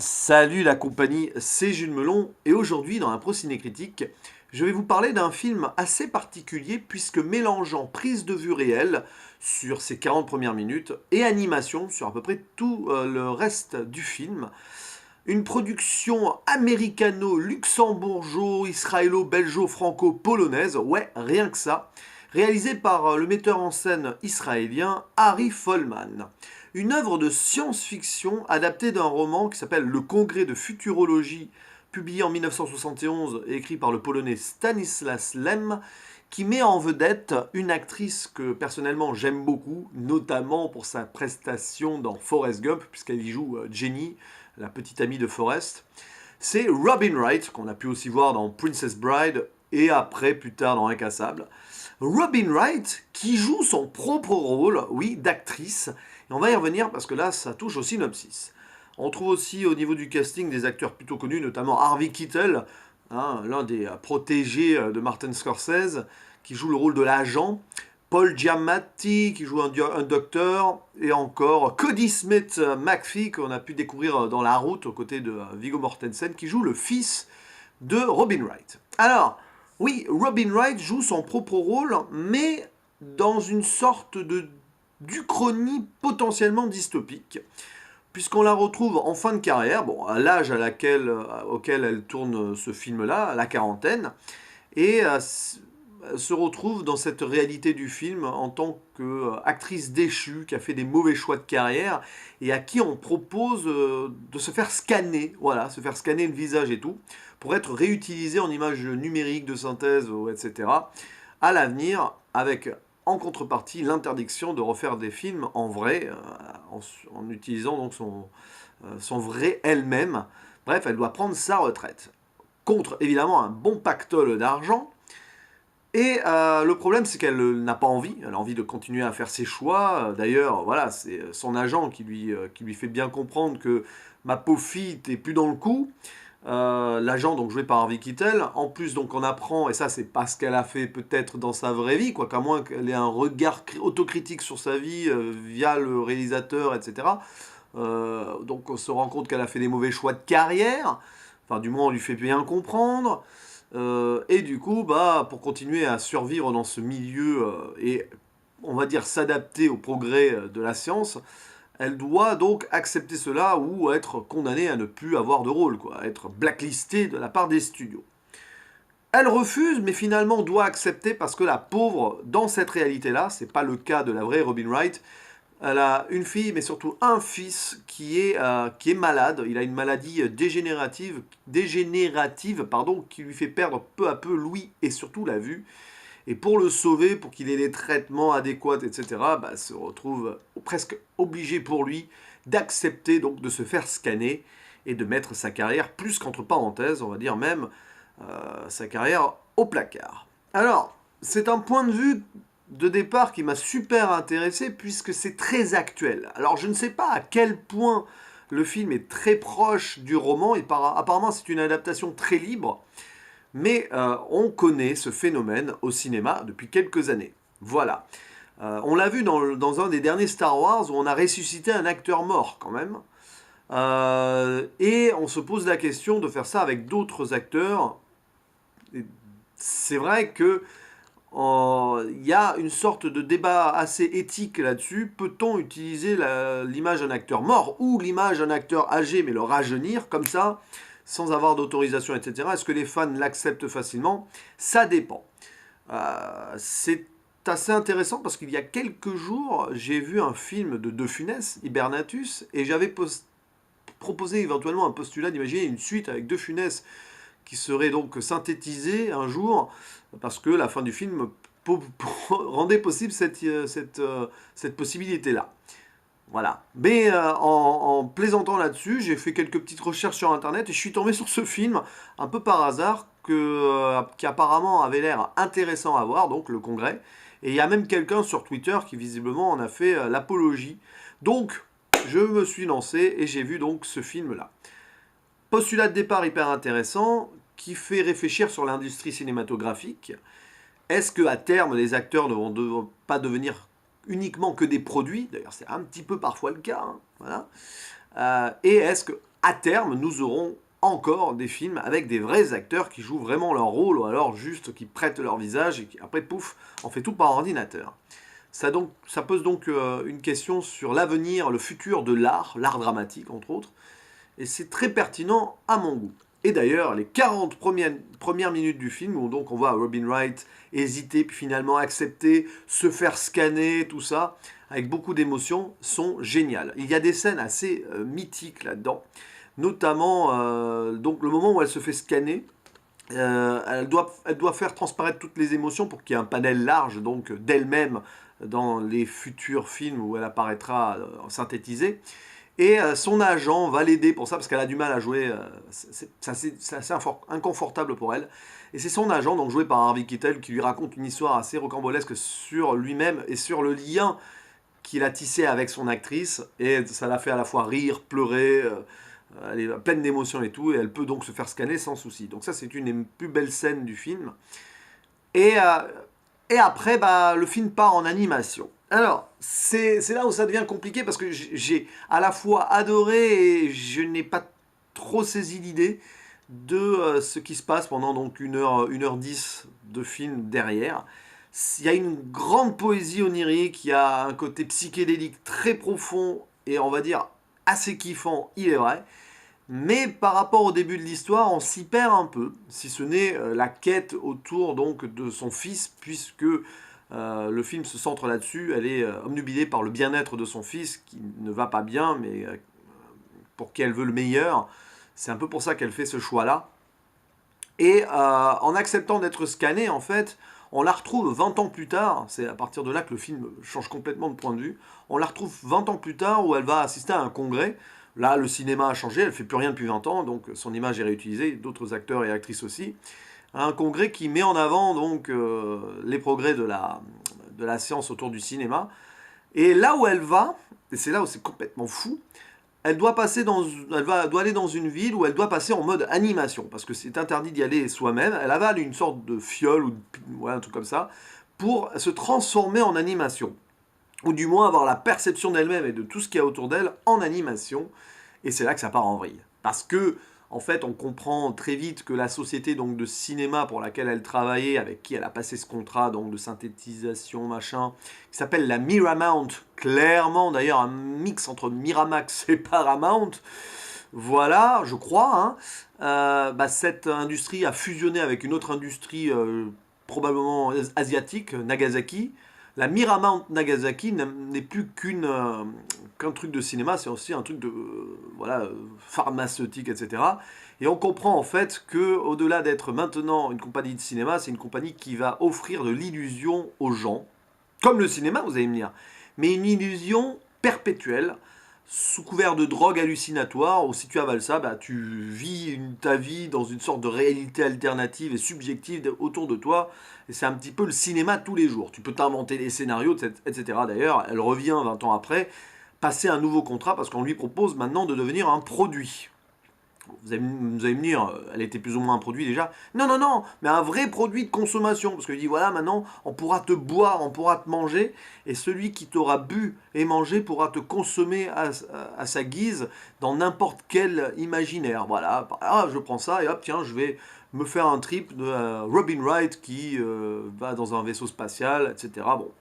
Salut la compagnie, c'est Jules Melon et aujourd'hui dans la Pro Ciné Critique, je vais vous parler d'un film assez particulier puisque mélangeant prise de vue réelle sur ses 40 premières minutes et animation sur à peu près tout le reste du film. Une production américano-luxembourgeo-israélo-belgeo-franco-polonaise, ouais, rien que ça, réalisée par le metteur en scène israélien Harry Folman. Une œuvre de science-fiction adaptée d'un roman qui s'appelle Le Congrès de futurologie, publié en 1971 et écrit par le polonais Stanislas Lem, qui met en vedette une actrice que personnellement j'aime beaucoup, notamment pour sa prestation dans Forrest Gump, puisqu'elle y joue Jenny, la petite amie de Forrest. C'est Robin Wright, qu'on a pu aussi voir dans Princess Bride et après, plus tard, dans Incassable. Robin Wright, qui joue son propre rôle, oui, d'actrice. Et on va y revenir parce que là, ça touche au synopsis. On trouve aussi au niveau du casting des acteurs plutôt connus, notamment Harvey Keitel, hein, l'un des protégés de Martin Scorsese, qui joue le rôle de l'agent. Paul Giamatti, qui joue un docteur. Et encore Cody Smith McPhee, qu'on a pu découvrir dans La Route, aux côtés de Viggo Mortensen, qui joue le fils de Robin Wright. Alors, oui, Robin Wright joue son propre rôle, mais dans une sorte d'uchronie potentiellement dystopique, puisqu'on la retrouve en fin de carrière, bon, à l'âge auquel elle tourne ce film-là, la quarantaine, et se retrouve dans cette réalité du film en tant qu'actrice déchue qui a fait des mauvais choix de carrière et à qui on propose de se faire scanner, voilà, se faire scanner le visage et tout, pour être réutilisé en images numériques de synthèse, etc. à l'avenir, avec en contrepartie l'interdiction de refaire des films en vrai, en utilisant donc son vrai elle-même. Bref, elle doit prendre sa retraite. Contre évidemment un bon pactole d'argent. Et le problème, c'est qu'elle n'a pas envie. Elle a envie de continuer à faire ses choix. D'ailleurs, voilà, c'est son agent qui lui fait bien comprendre que ma pauvre fille, t'es plus dans le coup. L'agent, donc joué par Harvey Keitel, en plus, donc on apprend, et ça, c'est pas ce qu'elle a fait peut-être dans sa vraie vie, quoi, qu'à moins qu'elle ait un regard autocritique sur sa vie via le réalisateur, etc. Donc on se rend compte qu'elle a fait des mauvais choix de carrière. Enfin, du moins, on lui fait bien comprendre. Et du coup, bah, pour continuer à survivre dans ce milieu et on va dire s'adapter au progrès de la science, elle doit donc accepter cela ou être condamnée à ne plus avoir de rôle, quoi, être blacklistée de la part des studios. Elle refuse, mais finalement doit accepter parce que la pauvre, dans cette réalité-là, c'est pas le cas de la vraie Robin Wright, elle a une fille, mais surtout un fils qui est malade. Il a une maladie dégénérative pardon, qui lui fait perdre peu à peu l'ouïe et surtout la vue. Et pour le sauver, pour qu'il ait les traitements adéquats, etc., bah, se retrouve presque obligé pour lui d'accepter donc de se faire scanner et de mettre sa carrière, plus qu'entre parenthèses, on va dire même sa carrière au placard. Alors, c'est un point de vue de départ qui m'a super intéressé puisque c'est très actuel. Alors je ne sais pas à quel point le film est très proche du roman, et apparemment c'est une adaptation très libre, mais on connaît ce phénomène au cinéma depuis quelques années. Voilà. On l'a vu dans un des derniers Star Wars où on a ressuscité un acteur mort quand même. Et on se pose la question de faire ça avec d'autres acteurs. C'est vrai que il y a une sorte de débat assez éthique là-dessus. Peut-on utiliser l'image d'un acteur mort ou l'image d'un acteur âgé mais le rajeunir comme ça, sans avoir d'autorisation, etc. Est-ce que les fans l'acceptent facilement? Ça dépend. C'est assez intéressant parce qu'il y a quelques jours, j'ai vu un film de De Funès, Hibernatus, et j'avais proposé éventuellement un postulat d'imaginer une suite avec De Funès qui serait donc synthétisé un jour, parce que la fin du film rendait possible cette possibilité-là. Voilà. Mais en plaisantant là-dessus, j'ai fait quelques petites recherches sur Internet et je suis tombé sur ce film, un peu par hasard, qui apparemment avait l'air intéressant à voir, donc Le Congrès. Et il y a même quelqu'un sur Twitter qui visiblement en a fait l'apologie. Donc, je me suis lancé et j'ai vu donc ce film-là. Postulat de départ hyper intéressant, qui fait réfléchir sur l'industrie cinématographique. Est-ce qu'à terme, les acteurs ne vont pas devenir uniquement que des produits? D'ailleurs, c'est un petit peu parfois le cas. Hein, voilà. Et est-ce que, à terme, nous aurons encore des films avec des vrais acteurs qui jouent vraiment leur rôle, ou alors juste qui prêtent leur visage, et qui, après, pouf, on fait tout par ordinateur. Ça pose donc une question sur l'avenir, le futur de l'art dramatique, entre autres, et c'est très pertinent à mon goût. Et d'ailleurs, les 40 premières minutes du film, où donc on voit Robin Wright hésiter, puis finalement accepter, se faire scanner, tout ça, avec beaucoup d'émotions, sont géniales. Il y a des scènes assez mythiques là-dedans, notamment donc le moment où elle se fait scanner. Elle doit faire transparaître toutes les émotions pour qu'il y ait un panel large donc d'elle-même dans les futurs films où elle apparaîtra synthétisée. Et son agent va l'aider pour ça, parce qu'elle a du mal à jouer, c'est assez inconfortable pour elle. Et c'est son agent, donc joué par Harvey Keitel, qui lui raconte une histoire assez rocambolesque sur lui-même et sur le lien qu'il a tissé avec son actrice. Et ça la fait à la fois rire, pleurer, elle est pleine d'émotions et tout, et elle peut donc se faire scanner sans souci. Donc ça, c'est une des plus belles scènes du film. Et, euh, et après, bah, le film part en animation. Alors, c'est là où ça devient compliqué parce que j'ai à la fois adoré et je n'ai pas trop saisi l'idée de ce qui se passe pendant donc 1h10 de film derrière. Il y a une grande poésie onirique, il y a un côté psychédélique très profond et on va dire assez kiffant, il est vrai. Mais par rapport au début de l'histoire, on s'y perd un peu, si ce n'est la quête autour donc de son fils, puisque le film se centre là-dessus. Elle est obnubilée par le bien-être de son fils, qui ne va pas bien, mais pour qui elle veut le meilleur. C'est un peu pour ça qu'elle fait ce choix-là. Et en acceptant d'être scannée, en fait, on la retrouve 20 ans plus tard, c'est à partir de là que le film change complètement de point de vue, on la retrouve 20 ans plus tard où elle va assister à un congrès. Là, le cinéma a changé, elle ne fait plus rien depuis 20 ans, donc son image est réutilisée, d'autres acteurs et actrices aussi. Un congrès qui met en avant donc les progrès de la science autour du cinéma. Et là où elle va, et c'est là où c'est complètement fou, doit aller dans une ville où elle doit passer en mode animation, parce que c'est interdit d'y aller soi-même. Elle avale une sorte de fiole ou ouais, un truc comme ça, pour se transformer en animation. Ou du moins avoir la perception d'elle-même et de tout ce qu'il y a autour d'elle en animation. Et c'est là que ça part en vrille. Parce que, en fait, on comprend très vite que la société donc, de cinéma pour laquelle elle travaillait, avec qui elle a passé ce contrat donc, de synthétisation, machin, qui s'appelle la Miramount, clairement d'ailleurs un mix entre Miramax et Paramount, voilà, je crois, hein, bah, cette industrie a fusionné avec une autre industrie probablement asiatique, Nagasaki. La Miramount Nagasaki n'est plus qu'un truc de cinéma, c'est aussi un truc de voilà, pharmaceutique, etc. Et on comprend en fait que au-delà d'être maintenant une compagnie de cinéma, c'est une compagnie qui va offrir de l'illusion aux gens, comme le cinéma, vous allez me dire, mais une illusion perpétuelle, sous couvert de drogue hallucinatoire, où si tu avales ça, bah, tu vis ta vie dans une sorte de réalité alternative et subjective autour de toi. Et c'est un petit peu le cinéma tous les jours. Tu peux t'inventer des scénarios, etc. D'ailleurs, elle revient 20 ans après, passer un nouveau contrat parce qu'on lui propose maintenant de devenir un produit. Vous allez me dire, elle était plus ou moins un produit déjà. Non, non, non, mais un vrai produit de consommation. Parce qu'il dit, voilà, maintenant, on pourra te boire, on pourra te manger, et celui qui t'aura bu et mangé pourra te consommer à sa guise dans n'importe quel imaginaire. Voilà, ah, je prends ça, et hop, tiens, je vais me faire un trip de Robin Wright qui va dans un vaisseau spatial, etc. Bon,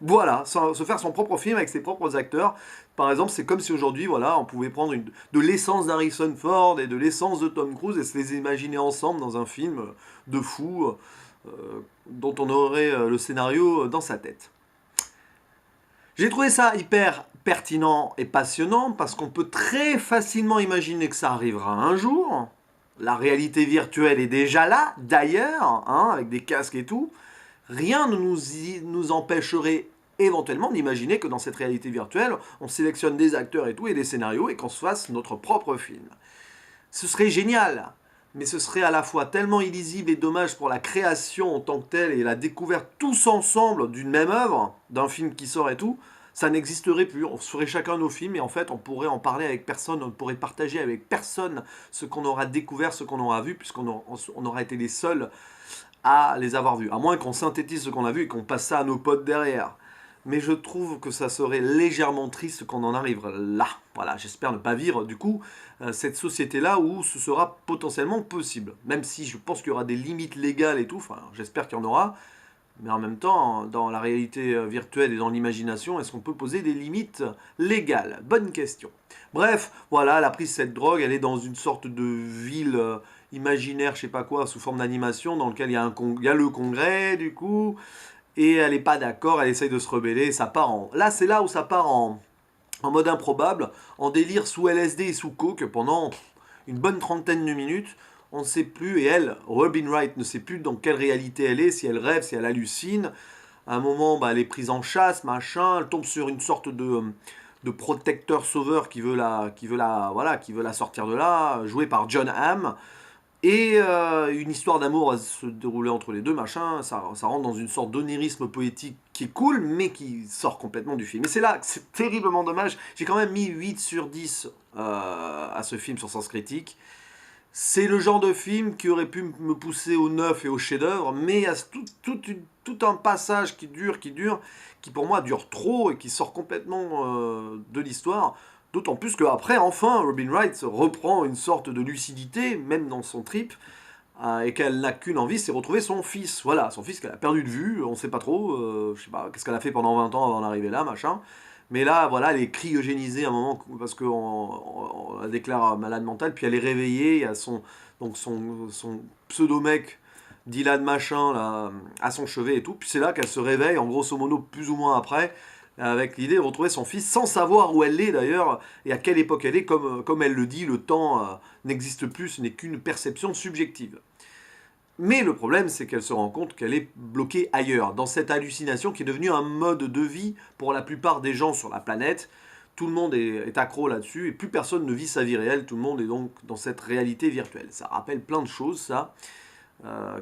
voilà, se faire son propre film avec ses propres acteurs. Par exemple, c'est comme si aujourd'hui, voilà, on pouvait prendre de l'essence d'Harrison Ford et de l'essence de Tom Cruise et se les imaginer ensemble dans un film de fou dont on aurait le scénario dans sa tête. J'ai trouvé ça hyper pertinent et passionnant parce qu'on peut très facilement imaginer que ça arrivera un jour. La réalité virtuelle est déjà là, d'ailleurs, hein, avec des casques et tout. Rien ne nous empêcherait éventuellement d'imaginer que dans cette réalité virtuelle, on sélectionne des acteurs et tout, et des scénarios, et qu'on se fasse notre propre film. Ce serait génial, mais ce serait à la fois tellement illisible et dommage pour la création en tant que telle, et la découverte tous ensemble d'une même œuvre, d'un film qui sort et tout, ça n'existerait plus. On ferait chacun nos films, et en fait, on pourrait en parler avec personne, on pourrait partager avec personne ce qu'on aura découvert, ce qu'on aura vu, puisqu'on aura été les seuls à les avoir vus. À moins qu'on synthétise ce qu'on a vu et qu'on passe ça à nos potes derrière. mais je trouve que ça serait légèrement triste qu'on en arrive là. Voilà, j'espère ne pas vivre du coup cette société-là où ce sera potentiellement possible. Même si je pense qu'il y aura des limites légales et tout, enfin j'espère qu'il y en aura, mais en même temps, dans la réalité virtuelle et dans l'imagination, est-ce qu'on peut poser des limites légales? Bonne question. Bref, voilà, elle a pris cette drogue, elle est dans une sorte de ville imaginaire, je sais pas quoi, sous forme d'animation, dans lequel il y a le congrès, du coup, et elle n'est pas d'accord, elle essaye de se rebeller, ça part en... Là, c'est là où ça part en mode improbable, en délire sous LSD et sous coke pendant une bonne trentaine de minutes. On ne sait plus, et elle, Robin Wright, ne sait plus dans quelle réalité elle est, si elle rêve, si elle hallucine. À un moment, bah, elle est prise en chasse, machin, elle tombe sur une sorte de protecteur sauveur voilà, qui veut la sortir de là, joué par John Hamm. Et une histoire d'amour va se dérouler entre les deux, machin, ça rentre dans une sorte d'onirisme poétique qui est cool, mais qui sort complètement du film. Et c'est là que c'est terriblement dommage. J'ai quand même mis 8 sur 10 à ce film sur Sens Critique. C'est le genre de film qui aurait pu me pousser au neuf et au chef-d'œuvre, mais il y a tout un passage qui pour moi dure trop et qui sort complètement de l'histoire. D'autant plus qu'après, enfin, Robin Wright reprend une sorte de lucidité, même dans son trip, et qu'elle n'a qu'une envie, c'est retrouver son fils. Voilà, son fils qu'elle a perdu de vue, on sait pas trop, je sais pas, qu'est-ce qu'elle a fait pendant 20 ans avant d'arriver là, machin. Mais là, voilà, elle est cryogénisée à un moment parce qu'on la déclare malade mentale, puis elle est réveillée, il y a son pseudo-mec, Dylan machin, là, à son chevet et tout. Puis c'est là qu'elle se réveille, en grosso modo, plus ou moins après, avec l'idée de retrouver son fils, sans savoir où elle est d'ailleurs, et à quelle époque elle est, comme elle le dit, le temps n'existe plus, ce n'est qu'une perception subjective. Mais le problème, c'est qu'elle se rend compte qu'elle est bloquée ailleurs, dans cette hallucination qui est devenue un mode de vie pour la plupart des gens sur la planète. Tout le monde est accro là-dessus et plus personne ne vit sa vie réelle, tout le monde est donc dans cette réalité virtuelle. Ça rappelle plein de choses, ça,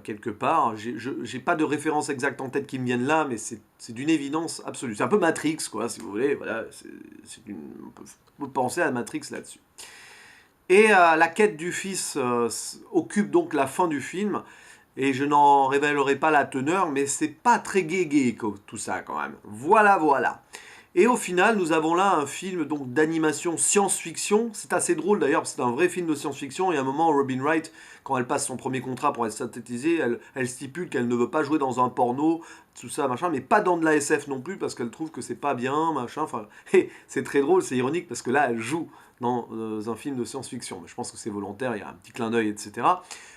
quelque part. J'ai pas de référence exacte en tête qui me viennent là, mais c'est d'une évidence absolue. C'est un peu Matrix, quoi, si vous voulez. Voilà, on peut penser à Matrix là-dessus. Et la quête du fils occupe donc la fin du film. Et je n'en révélerai pas la teneur, mais c'est pas très gai tout ça quand même. Voilà, voilà. Et au final, nous avons là un film donc d'animation science-fiction. C'est assez drôle d'ailleurs, c'est un vrai film de science-fiction. Et à un moment, Robin Wright, quand elle passe son premier contrat pour être synthétisée, elle stipule qu'elle ne veut pas jouer dans un porno, tout ça, machin, mais pas dans de la SF non plus, parce qu'elle trouve que c'est pas bien, machin. Enfin, c'est très drôle, c'est ironique, parce que là, elle joue dans un film de science-fiction. Mais je pense que c'est volontaire, il y a un petit clin d'œil, etc.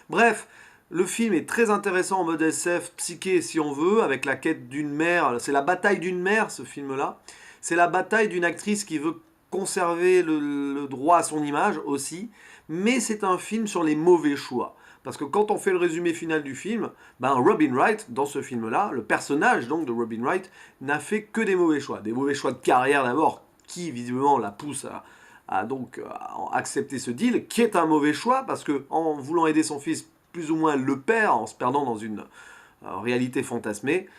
Bref. Le film est très intéressant en mode SF psyché si on veut, avec la quête d'une mère. C'est la bataille d'une mère, ce film-là. C'est la bataille d'une actrice qui veut conserver le droit à son image aussi. Mais c'est un film sur les mauvais choix. Parce que quand on fait le résumé final du film, ben Robin Wright, dans ce film-là, le personnage donc de Robin Wright, n'a fait que des mauvais choix. Des mauvais choix de carrière d'abord, qui visiblement la pousse à donc accepter ce deal, qui est un mauvais choix, parce que en voulant aider son fils, plus ou moins elle le perd en se perdant dans une réalité fantasmée.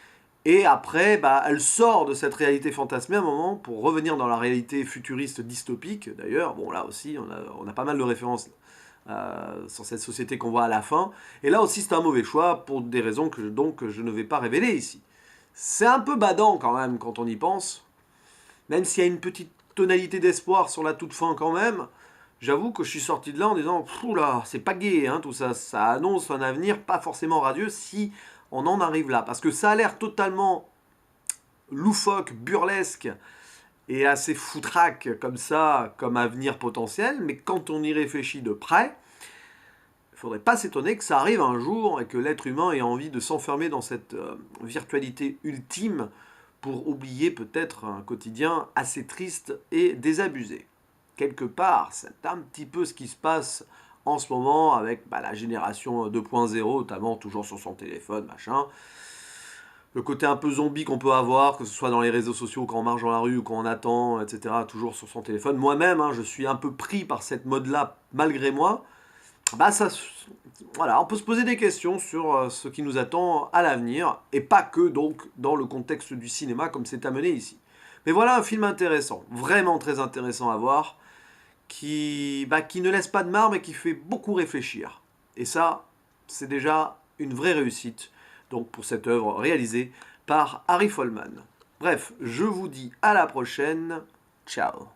Et après, bah, elle sort de cette réalité fantasmée à un moment pour revenir dans la réalité futuriste dystopique. D'ailleurs, bon là aussi, on a pas mal de références sur cette société qu'on voit à la fin. Et là aussi, c'est un mauvais choix pour des raisons que donc je ne vais pas révéler ici. C'est un peu badant quand même quand on y pense. Même s'il y a une petite tonalité d'espoir sur la toute fin quand même. J'avoue que je suis sorti de là en disant là, c'est pas gai, hein, tout ça. Ça annonce un avenir pas forcément radieux si on en arrive là. Parce que ça a l'air totalement loufoque, burlesque et assez foutraque comme ça, comme avenir potentiel. Mais quand on y réfléchit de près, il faudrait pas s'étonner que ça arrive un jour et que l'être humain ait envie de s'enfermer dans cette virtualité ultime pour oublier peut-être un quotidien assez triste et désabusé. Quelque part, c'est un petit peu ce qui se passe en ce moment avec la génération 2.0, notamment toujours sur son téléphone, machin. Le côté un peu zombie qu'on peut avoir, que ce soit dans les réseaux sociaux, quand on marche dans la rue ou quand on attend, etc., toujours sur son téléphone. Moi-même, hein, je suis un peu pris par cette mode-là, malgré moi. Voilà, on peut se poser des questions sur ce qui nous attend à l'avenir, et pas que donc dans le contexte du cinéma comme c'est amené ici. Mais voilà un film intéressant, vraiment très intéressant à voir, qui ne laisse pas de marbre et qui fait beaucoup réfléchir. Et ça, c'est déjà une vraie réussite donc pour cette œuvre réalisée par Harry Folman. Bref, je vous dis à la prochaine. Ciao.